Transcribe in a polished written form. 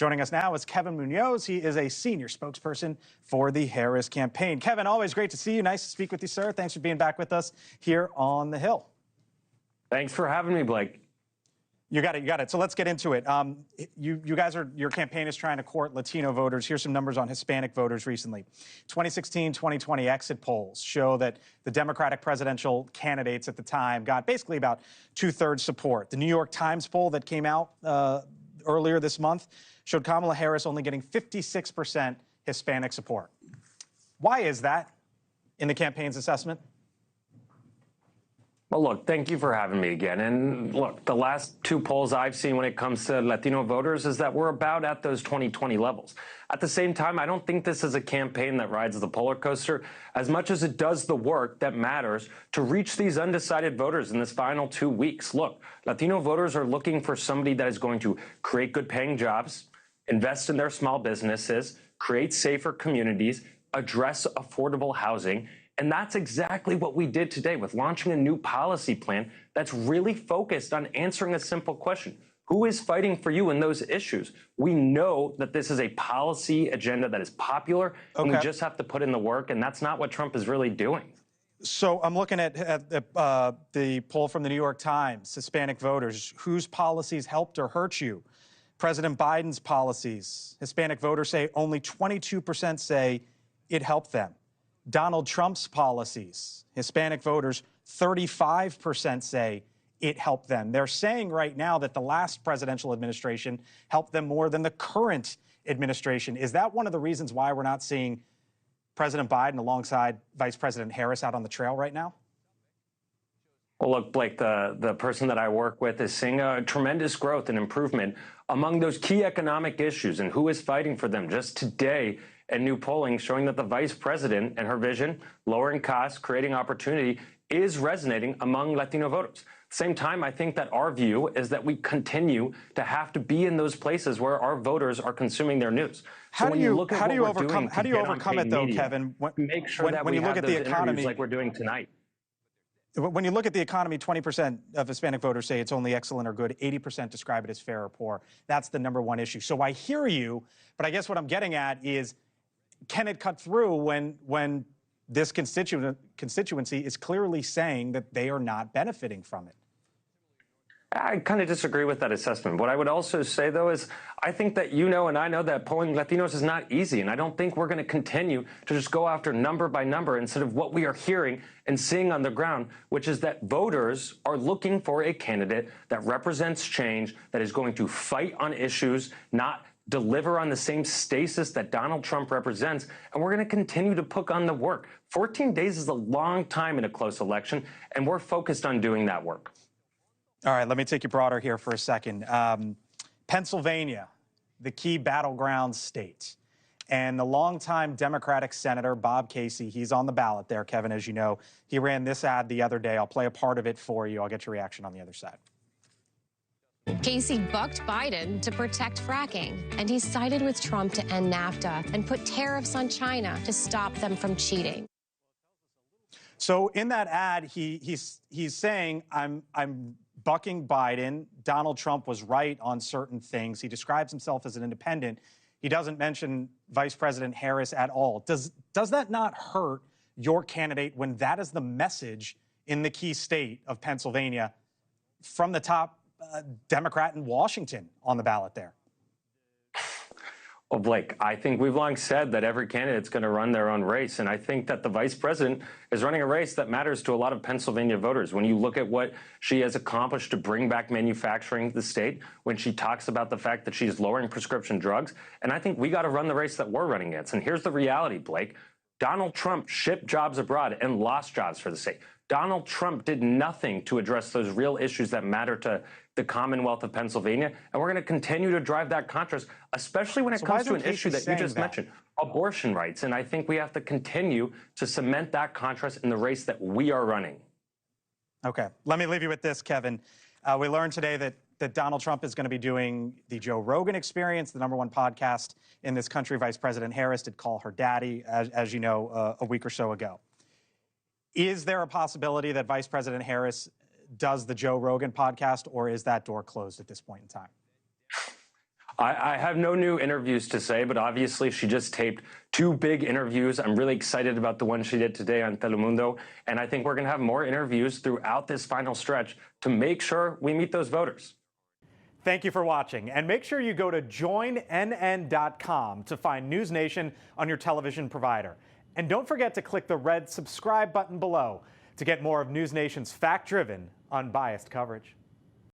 Joining us now is Kevin Munoz. He is a senior spokesperson for the Harris campaign. Kevin, always great to see you. Nice to speak with you, sir. Thanks for being back with us here on the Hill. Thanks for having me, Blake. You got it. So let's get into it. Your campaign is trying to court Latino voters. Here's some numbers on Hispanic voters recently. 2016, 2020 exit polls show that the Democratic presidential candidates at the time got basically about 2/3 support. The New York Times poll that came out earlier this month showed Kamala Harris only getting 56% Hispanic support. Why is that in the campaign's assessment? Well, look, thank you for having me again. And look, the last two polls I've seen when it comes to Latino voters is that we're about at those 2020 levels. At the same time, I don't think this is a campaign that rides the roller coaster as much as it does the work that matters to reach these undecided voters in this final 2 weeks. Look, Latino voters are looking for somebody that is going to create good paying jobs, invest in their small businesses, create safer communities, address affordable housing. And that's exactly what we did today with launching a new policy plan that's really focused on answering a simple question. Who is fighting for you in those issues? We know that this is a policy agenda that is popular, and we just have to put in the work, and that's not what Trump is really doing. So I'm looking at the poll from the New York Times, Hispanic voters, whose policies helped or hurt you? President Biden's policies. Hispanic voters say only 22% say it helped them. Donald Trump's policies, Hispanic voters, 35% say it helped them. They're saying right now that the last presidential administration helped them more than the current administration. Is that one of the reasons why we're not seeing President Biden alongside Vice President Harris out on the trail right now? Well, look, Blake, the person that I work with is seeing a tremendous growth and improvement among those key economic issues and who is fighting for them. Just today, and new polling showing that the vice president and her vision, lowering costs, creating opportunity, is resonating among Latino voters. At the same time, I think that our view is that we continue to have to be in those places where our voters are consuming their news. How do you overcome it, though, Kevin? Make sure that we have those interviews like we're doing tonight. When you look at the economy, 20% of Hispanic voters say it's only excellent or good. 80% describe it as fair or poor. That's the number one issue. So I hear you, but I guess what I'm getting at is, can it cut through when this constituency is clearly saying that they are not benefiting from it? I kind of disagree with that assessment. What I would also say, though, is I think that you know and I know that polling Latinos is not easy, and I don't think we're going to continue to just go after number by number instead of what we are hearing and seeing on the ground, which is that voters are looking for a candidate that represents change, that is going to fight on issues, not deliver on the same stasis that Donald Trump represents, and we're going to continue to put on the work. 14 days is a long time in a close election, and we're focused on doing that work. All right, let me take you broader here for a second. Pennsylvania, the key battleground state, and the longtime Democratic Senator Bob Casey, he's on the ballot there, Kevin, as you know. He ran this ad the other day. I'll play a part of it for you. I'll get your reaction on the other side. Casey bucked Biden to protect fracking, and he sided with Trump to end NAFTA and put tariffs on China to stop them from cheating. So in that ad, he's saying, I'm bucking Biden. Donald Trump was right on certain things. He describes himself as an independent. He doesn't mention Vice President Harris at all. Does that not hurt your candidate when that is the message in the key state of Pennsylvania from the top Democrat in Washington on the ballot there? Well, Blake, I think we've long said that every candidate's going to run their own race, and I think that the vice president is running a race that matters to a lot of Pennsylvania voters. When you look at what she has accomplished to bring back manufacturing to the state, when she talks about the fact that she's lowering prescription drugs, and I think we got to run the race that we're running against. And here's the reality, Blake. Donald Trump shipped jobs abroad and lost jobs for the state. Donald Trump did nothing to address those real issues that matter to the Commonwealth of Pennsylvania, and we're going to continue to drive that contrast, especially when it comes to an issue that you just mentioned, abortion rights. And I think we have to continue to cement that contrast in the race that we are running. Okay, let me leave you with this, Kevin. We learned today that Donald Trump is going to be doing the Joe Rogan Experience, the #1 podcast in this country. Vice President Harris did call her daddy, as you know, a week or so ago. Is there a possibility that Vice President Harris does the Joe Rogan podcast, or is that door closed at this point in time? I have no new interviews to say, but obviously she just taped 2 big interviews. I'm really excited about the one she did today on Telemundo, and I think we're going to have more interviews throughout this final stretch to make sure we meet those voters. Thank you for watching, and make sure you go to joinnn.com to find NewsNation on your television provider. And don't forget to click the red subscribe button below to get more of NewsNation's fact-driven, unbiased coverage.